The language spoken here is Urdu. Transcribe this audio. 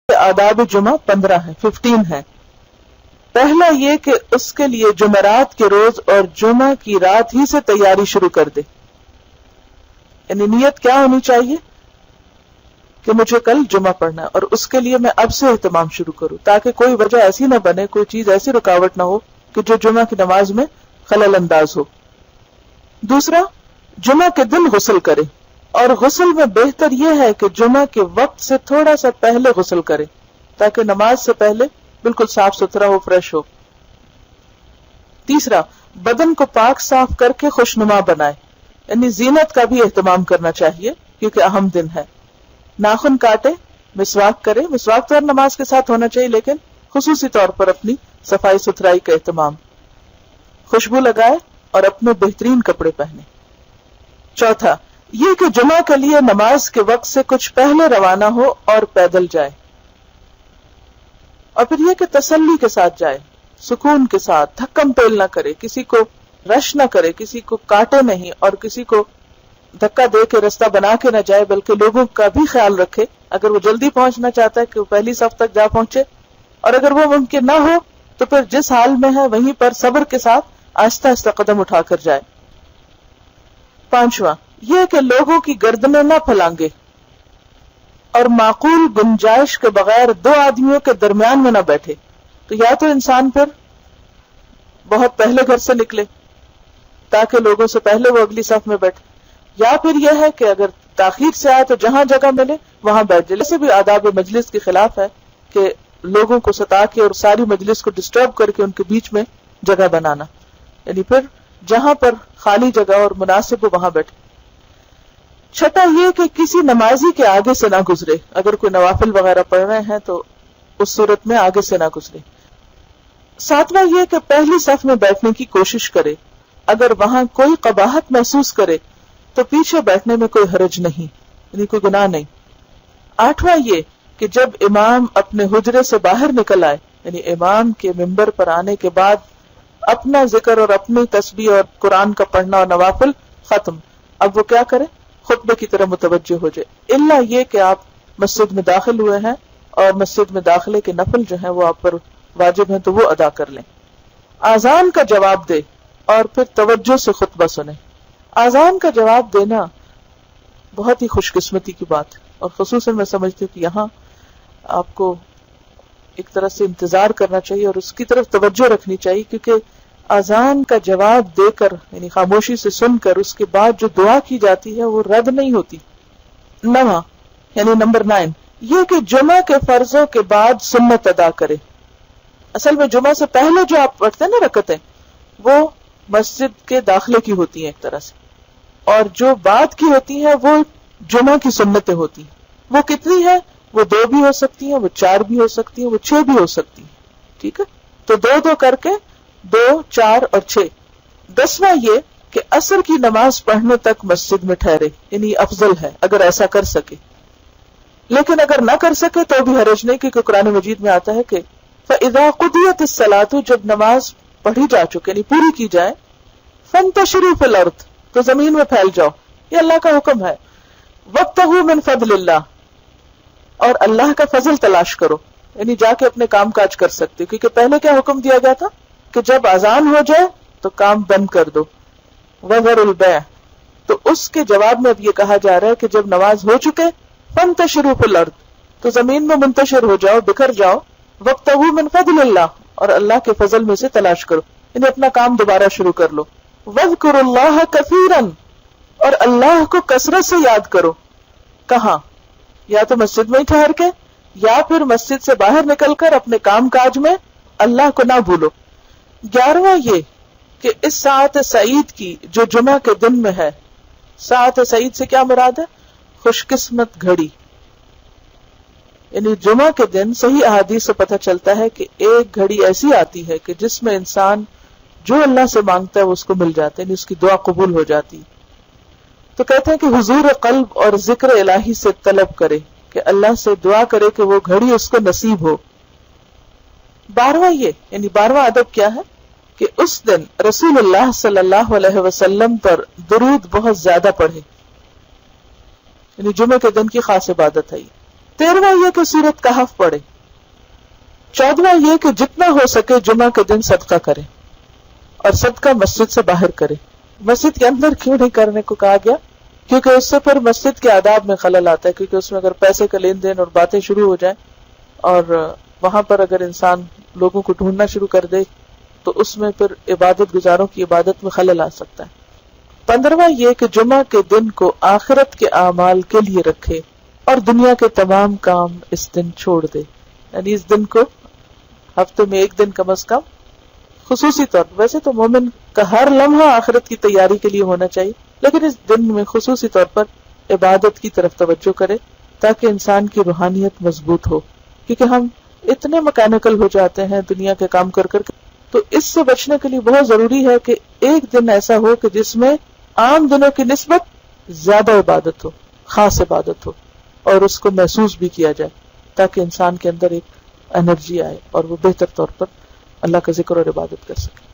آداب جمعہ 15 ہیں، 15 ہیں. پہلا یہ کہ اس کے لیے جمعرات کے روز اور جمعہ کی رات ہی سے تیاری شروع کر دے. یعنی نیت کیا ہونی چاہیے کہ مجھے کل جمعہ پڑھنا ہے، اور اس کے لیے میں اب سے اہتمام شروع کروں، تاکہ کوئی وجہ ایسی نہ بنے، کوئی چیز ایسی رکاوٹ نہ ہو کہ جو جمعہ کی نماز میں خلل انداز ہو. دوسرا، جمعہ کے دن غسل کرے، اور غسل میں بہتر یہ ہے کہ جمعہ کے وقت سے تھوڑا سا پہلے غسل کرے تاکہ نماز سے پہلے بالکل صاف ستھرا ہو، فریش ہو. تیسرا، بدن کو پاک صاف کر کے خوشنما بنائے، یعنی زینت کا بھی اہتمام کرنا چاہیے کیونکہ اہم دن ہے. ناخن کاٹے، مسواک کرے، مسواک تو ہر نماز کے ساتھ ہونا چاہیے لیکن خصوصی طور پر اپنی صفائی ستھرائی کا اہتمام. خوشبو لگائے اور اپنے بہترین کپڑے پہنے. چوتھا یہ کہ جمعہ کے لیے نماز کے وقت سے کچھ پہلے روانہ ہو اور پیدل جائے. اور پھر یہ کہ تسلی کے ساتھ جائے، سکون کے ساتھ، دھکم پیل نہ کرے، کسی کو رش نہ کرے، کسی کو کاٹے نہیں اور کسی کو دھکا دے کے راستہ بنا کے نہ جائے، بلکہ لوگوں کا بھی خیال رکھے. اگر وہ جلدی پہنچنا چاہتا ہے کہ وہ پہلی صف تک جا پہنچے، اور اگر وہ ممکن نہ ہو تو پھر جس حال میں ہے وہیں پر صبر کے ساتھ آہستہ آہستہ قدم اٹھا کر جائے. پانچواں یہ کہ لوگوں کی گردنیں نہ پھلانگے اور معقول گنجائش کے بغیر دو آدمیوں کے درمیان میں نہ بیٹھے. تو یا تو انسان پھر بہت پہلے گھر سے نکلے تاکہ لوگوں سے پہلے وہ اگلی صف میں بیٹھے، یا پھر یہ ہے کہ اگر تاخیر سے آئے تو جہاں جگہ ملے وہاں بیٹھ جائے. ایسے بھی آداب مجلس کے خلاف ہے کہ لوگوں کو ستا کے اور ساری مجلس کو ڈسٹرب کر کے ان کے بیچ میں جگہ بنانا، یعنی پھر جہاں پر خالی جگہ اور مناسب ہو وہاں بیٹھے. چھٹا یہ کہ کسی نمازی کے آگے سے نہ گزرے، اگر کوئی نوافل وغیرہ پڑھ رہے ہیں تو اس صورت میں آگے سے نہ گزرے. ساتواں یہ کہ پہلی صف میں بیٹھنے کی کوشش کرے، اگر وہاں کوئی قباحت محسوس کرے تو پیچھے بیٹھنے میں کوئی حرج نہیں، یعنی کوئی گناہ نہیں. آٹھواں یہ کہ جب امام اپنے حجرے سے باہر نکل آئے، یعنی امام کے ممبر پر آنے کے بعد اپنا ذکر اور اپنی تسبیح اور قرآن کا پڑھنا اور نوافل ختم، اب وہ کیا کرے؟ خطبے کی طرح متوجہ ہو جائے. الا یہ کہ آپ مسجد میں داخل ہوئے ہیں اور مسجد میں داخلے کے نفل جو ہیں وہ آپ پر واجب ہیں تو وہ ادا کر لیں. اذان کا جواب دے اور پھر توجہ سے خطبہ سنیں. اذان کا جواب دینا بہت ہی خوش قسمتی کی بات ہے، اور خصوصاً میں سمجھتی ہوں کہ یہاں آپ کو ایک طرح سے انتظار کرنا چاہیے اور اس کی طرف توجہ رکھنی چاہیے، کیونکہ اذان کا جواب دے کر یعنی خاموشی سے سن کر اس کے بعد جو دعا کی جاتی ہے وہ رد نہیں ہوتی. نواں یعنی نمبر 9 یہ کہ جمعہ کے فرضوں کے بعد سنت ادا کرے. اصل میں جمعہ سے پہلے جو آپ پڑھتے ہیں نا رکعتیں، وہ مسجد کے داخلے کی ہوتی ہیں ایک طرح سے، اور جو بعد کی ہوتی ہیں وہ جمعہ کی سنتیں ہوتی ہیں. وہ کتنی ہیں؟ وہ 2 بھی ہو سکتی ہیں، وہ 4 بھی ہو سکتی ہیں، وہ 6 بھی ہو سکتی ہیں. ٹھیک ہے، تو 2 کر کے 2، 4 اور 6. 10واں یہ کہ عصر کی نماز پڑھنے تک مسجد میں ٹھہرے، یعنی افضل ہے اگر ایسا کر سکے. لیکن اگر نہ کر سکے تو بھی حرج نہیں، کیونکہ قرآن مجید میں آتا ہے کہ فَإِذَا قُضِيَتِ الصَّلَاةُ جب نماز پڑھی جا چکے یعنی پوری کی جائے، فَانْتَشِرُوا فِي الْأَرْضِ تو زمین میں پھیل جاؤ. یہ اللہ کا حکم ہے. وَابْتَغُوا مِنْ فَضْلِ اللَّهِ اور اللہ کا فضل تلاش کرو، یعنی جا کے اپنے کام کاج کر سکتے، کیونکہ پہلے کیا حکم دیا گیا تھا کہ جب اذان ہو جائے تو کام بند کر دو. وَذَرُوا الْبَيْعَ تو اس کے جواب میں اب یہ کہا جا رہا ہے کہ جب نماز ہو چکے فَانْتَشِرُوا فِي الْأَرْضِ تو زمین میں منتشر ہو جاؤ، بکھر جاؤ. وَابْتَغُوا مِنْ فَضْلِ اللَّهِ اور اللہ کے فضل میں سے تلاش کرو، یعنی اپنا کام دوبارہ شروع کر لو. وَاذْكُرُوا اللَّهَ كَثِيرًا اور اللہ کو کثرت سے یاد کرو. کہاں؟ یا تو مسجد میں ہی ٹھہر کے، یا پھر مسجد سے باہر نکل کر اپنے کام کاج میں اللہ کو نہ بھولو. 11واں یہ کہ اس ساعت سعید کی جو جمعہ کے دن میں ہے، ساعت سعید سے کیا مراد ہے؟ خوش قسمت گھڑی. یعنی جمعہ کے دن صحیح احادیث سے پتہ چلتا ہے کہ ایک گھڑی ایسی آتی ہے کہ جس میں انسان جو اللہ سے مانگتا ہے وہ اس کو مل جاتا ہے، یعنی اس کی دعا قبول ہو جاتی. تو کہتے ہیں کہ حضور قلب اور ذکر الہی سے طلب کرے، کہ اللہ سے دعا کرے کہ وہ گھڑی اس کو نصیب ہو. 12واں یہ یعنی 12واں ادب کیا ہے کہ اس دن رسول اللہ صلی اللہ علیہ وسلم پر درود بہت زیادہ پڑھے، یعنی جمعے کے دن کی خاص عبادت ہے. 13واں یہ کہ سورۃ کہف پڑھے. 14واں یہ کہ جتنا ہو سکے جمعہ کے دن صدقہ کرے اور صدقہ مسجد سے باہر کرے. مسجد کے اندر کیوں نہیں کرنے کو کہا گیا؟ کیونکہ اس سے پھر مسجد کے آداب میں خلل آتا ہے، کیونکہ اس میں اگر پیسے کا لین دین اور باتیں شروع ہو جائیں اور وہاں پر اگر انسان لوگوں کو ڈھونڈنا شروع کر دے تو اس میں پھر عبادت گزاروں کی عبادت میں خلل آ سکتا ہے. 15واں یہ کہ جمعہ کے دن کو آخرت کے اعمال کے لیے رکھے اور دنیا کے تمام کام اس دن چھوڑ دے. یعنی اس دن کو ہفتے میں ایک دن کم از کم خصوصی طور پر، ویسے تو مومن کا ہر لمحہ آخرت کی تیاری کے لیے ہونا چاہیے، لیکن اس دن میں خصوصی طور پر عبادت کی طرف توجہ کرے تاکہ انسان کی روحانیت مضبوط ہو. کیونکہ ہم اتنے مکینیکل ہو جاتے ہیں دنیا کے کام کر کر کے، تو اس سے بچنے کے لیے بہت ضروری ہے کہ ایک دن ایسا ہو کہ جس میں عام دنوں کی نسبت زیادہ عبادت ہو، خاص عبادت ہو، اور اس کو محسوس بھی کیا جائے تاکہ انسان کے اندر ایک انرجی آئے اور وہ بہتر طور پر اللہ کا ذکر اور عبادت کر سکے.